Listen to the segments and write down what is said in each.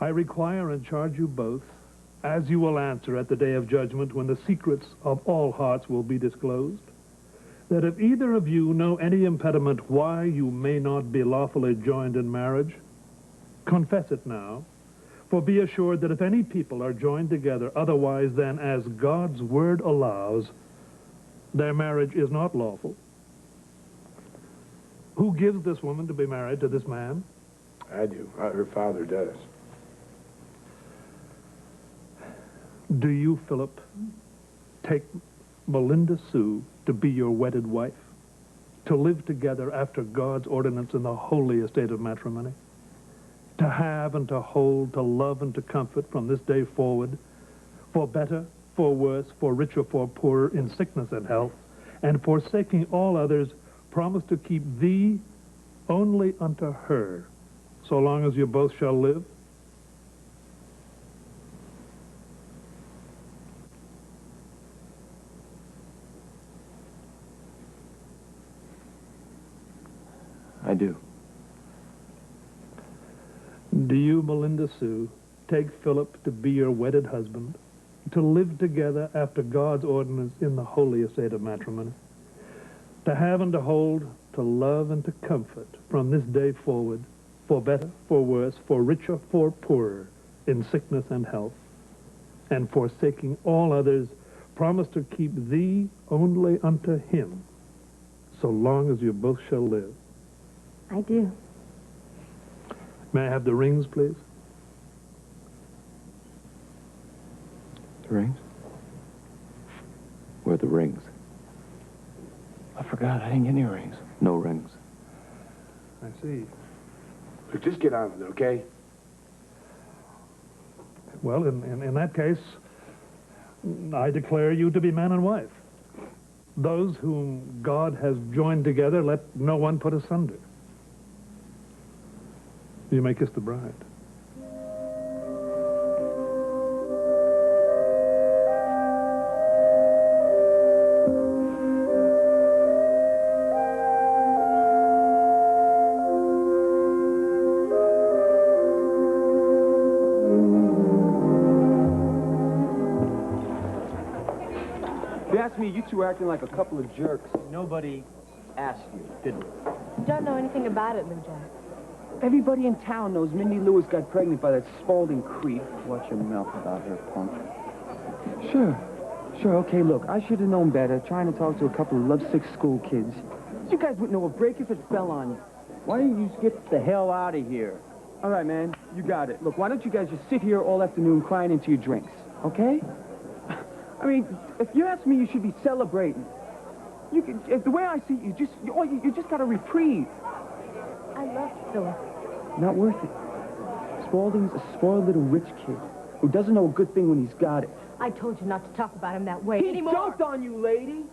I require and charge you both, as you will answer at the day of judgment when the secrets of all hearts will be disclosed, that if either of you know any impediment why you may not be lawfully joined in marriage, confess it now, for be assured that if any people are joined together otherwise than as God's word allows, their marriage is not lawful. Who gives this woman to be married to this man? I do. Her father does. Do you, Philip, take Melinda Sue to be your wedded wife, to live together after God's ordinance in the holy estate of matrimony, to have and to hold, to love and to comfort from this day forward, for better, for worse, for richer, for poorer, in sickness and health, and forsaking all others, promise to keep thee only unto her, so long as you both shall live? I do. Do you, Melinda Sue, take Philip to be your wedded husband, to live together after God's ordinance in the holy estate of matrimony, to have and to hold, to love and to comfort from this day forward, for better, for worse, for richer, for poorer, in sickness and health, and forsaking all others, promise to keep thee only unto him, so long as you both shall live? I do. May I have the rings, please? The rings? Where are the rings? I forgot. I didn't get any rings. No rings. I see. Look, just get on with it, okay? Well, in that case, I declare you to be man and wife. Those whom God has joined together, let no one put asunder. You may kiss the bride. If you ask me, you two are acting like a couple of jerks. Nobody asked you, did we? You don't know anything about it, Lou Jack. Everybody in town knows Mindy Lewis got pregnant by that Spaulding creep. Watch your mouth about her, punk. Sure, okay, look, I should have known better, trying to talk to a couple of lovesick school kids. You guys wouldn't know a break if it fell on you. Why don't you just get the hell out of here? All right, man, you got it. Look, why don't you guys just sit here all afternoon crying into your drinks, okay? I mean, if you ask me, you should be celebrating. You can, the way I see it, you just got a reprieve. I love Philip. Not worth it. Spaulding's a spoiled little rich kid who doesn't know a good thing when he's got it. I told you not to talk about him that way He anymore. dunked on you, lady.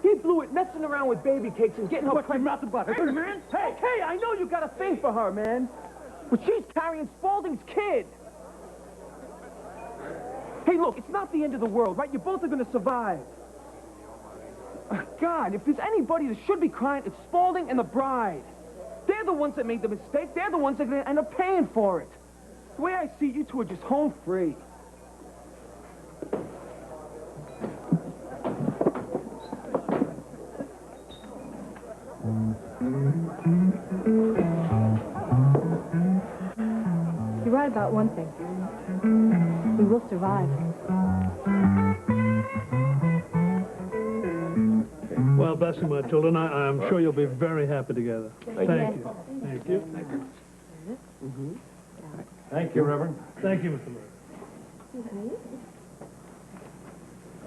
He blew it messing around with baby cakes and getting her pregnant. About her. Hey, man. Hey, I know you got a thing for her, man. But she's carrying Spaulding's kid. Hey, look, it's not the end of the world, right? You both are going to survive. God, if there's anybody that should be crying, it's Spaulding and the bride. They're the ones that made the mistake. They're the ones that are going to end up paying for it. The way I see it, you two are just home free. You're right about one thing. We will survive. Well, bless you, my children. I'm sure you'll be very happy together. Thank you. Thank you. Thank you, Reverend. Thank you, Mr.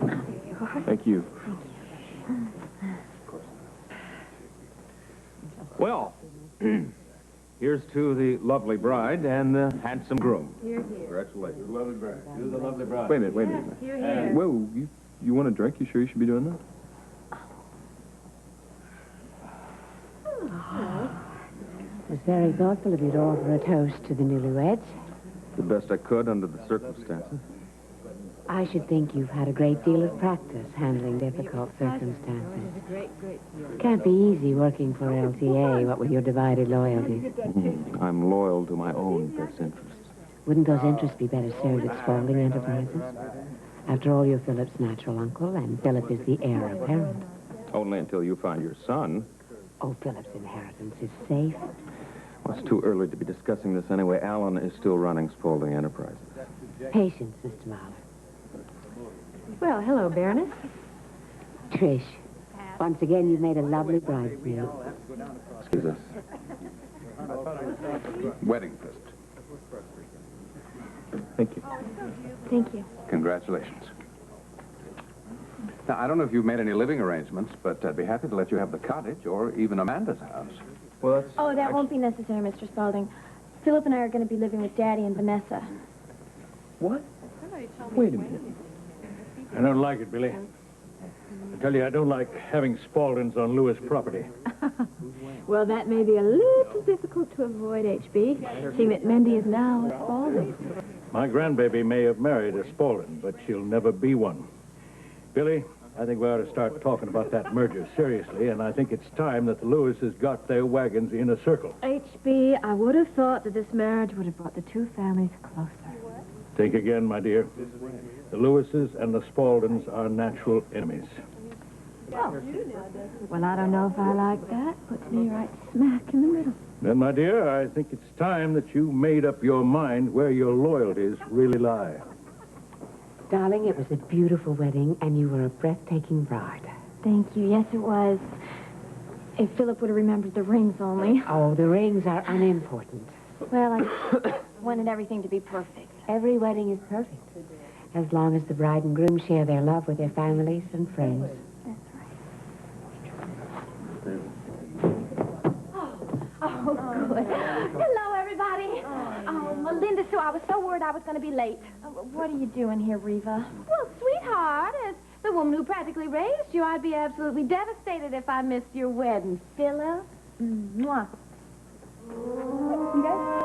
Murray. Thank you. Well, here's to the lovely bride and the handsome groom. Here, here. Congratulations. Lovely bride. To the lovely bride. Wait a minute. Here, here. Whoa, you want a drink? You sure you should be doing that? It was very thoughtful of you to offer a toast to the newlyweds. The best I could under the circumstances. I should think you've had a great deal of practice handling difficult circumstances. Can't be easy working for LTA, what with your divided loyalties. I'm loyal to my own best interests. Wouldn't those interests be better served at Spaulding Enterprises? After all, you're Philip's natural uncle, and Philip is the heir apparent. Only until you find your son. Oh, Philip's inheritance is safe. Well, it's too early to be discussing this anyway. Alan is still running Spaulding Enterprises. Patience, Mr. Mahler. Well, hello, Baroness. Trish, once again, you've made a lovely bridesmaid. Excuse us. Wedding feast. Thank you. Thank you. Congratulations. Now, I don't know if you've made any living arrangements, but I'd be happy to let you have the cottage or even Amanda's house. Well, that's... Oh, that won't be necessary, Mr. Spaulding. Philip and I are going to be living with Daddy and Vanessa. What? Wait a minute. I don't like it, Billy. I tell you, I don't like having Spauldings on Lewis property. Well, that may be a little difficult to avoid, H.B., seeing that Mindy is now a Spaulding. My grandbaby may have married a Spaulding, but she'll never be one. Billy, I think we ought to start talking about that merger seriously, and I think it's time that the Lewises got their wagons in a circle. H.B., I would have thought that this marriage would have brought the two families closer. Think again, my dear. The Lewises and the Spauldings are natural enemies. Well, I don't know if I like that. Puts me right smack in the middle. Then, my dear, I think it's time that you made up your mind where your loyalties really lie. Darling, it was a beautiful wedding, and you were a breathtaking bride. Thank you. Yes, it was. If Philip would have remembered the rings only. Oh, the rings are unimportant. Well, I wanted everything to be perfect. Every wedding is perfect, as long as the bride and groom share their love with their families and friends. That's right. Oh, good. Hello, everybody. Oh, Melinda Sue, I was so worried I was going to be late. What are you doing here, Reva? Well, sweetheart, as the woman who practically raised you, I'd be absolutely devastated if I missed your wedding. Philip? Mwah. You guys?